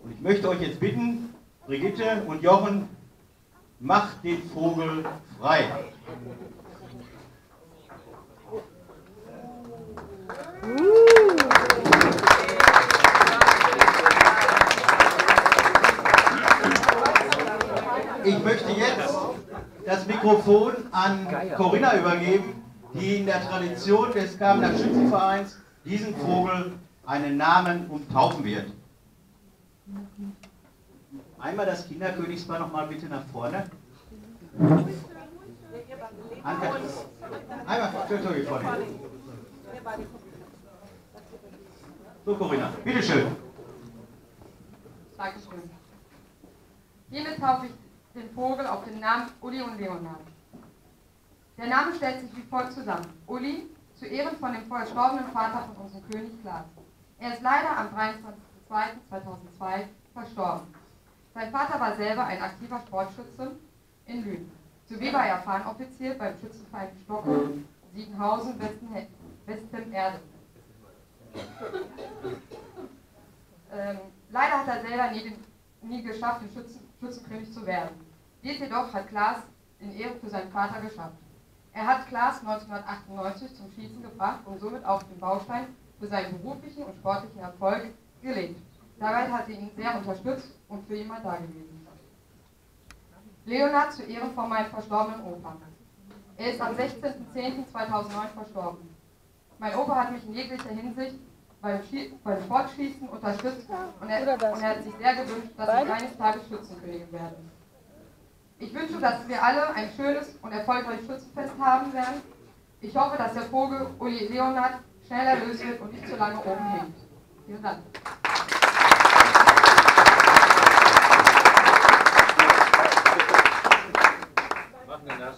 Und ich möchte euch jetzt bitten, Brigitte und Jochen, macht den Vogel frei. Ich möchte jetzt das Mikrofon an Corinna übergeben, die in der Tradition des Kamener Schützenvereins diesen Vogel einen Namen umtaufen wird. Einmal das Kinderkönigspaar noch mal bitte nach vorne. Einmal vorne. So, Corinna, bitteschön. Dankeschön. Hiermit taufe ich den Vogel auf den Namen Uli und Leonhard. Der Name stellt sich wie folgt zusammen. Uli, zu Ehren von dem verstorbenen Vater von unserem König Klaas. Er ist leider am 23.02.2002 verstorben. Sein Vater war selber ein aktiver Sportschütze in Lünen. Sowie war er Fahnenoffizier beim Schützenverein Stockholm, Siegenhausen, Westenerde. Leider hat er selber nie geschafft, den Schützenkönig zu werden. Dies jedoch hat Klaas in Ehre für seinen Vater geschafft. Er hat Klaas 1998 zum Schießen gebracht und somit auf den Baustein für seinen beruflichen und sportlichen Erfolg gelegt. Dabei hat er ihn sehr unterstützt und für ihn mal da gewesen. Leonhard zu Ehren von meinem verstorbenen Opa. Er ist am 16.10.2009 verstorben. Mein Opa hat mich in jeglicher Hinsicht beim Sportschießen unterstützt und er hat sich sehr gewünscht, dass ich eines Tages Schützenkönigin werde. Ich wünsche, dass wir alle ein schönes und erfolgreiches Schützenfest haben werden. Ich hoffe, dass der Vogel Uli Leonhard schnell erlöst wird und nicht zu lange oben hängt. Vielen Dank. Machen wir das.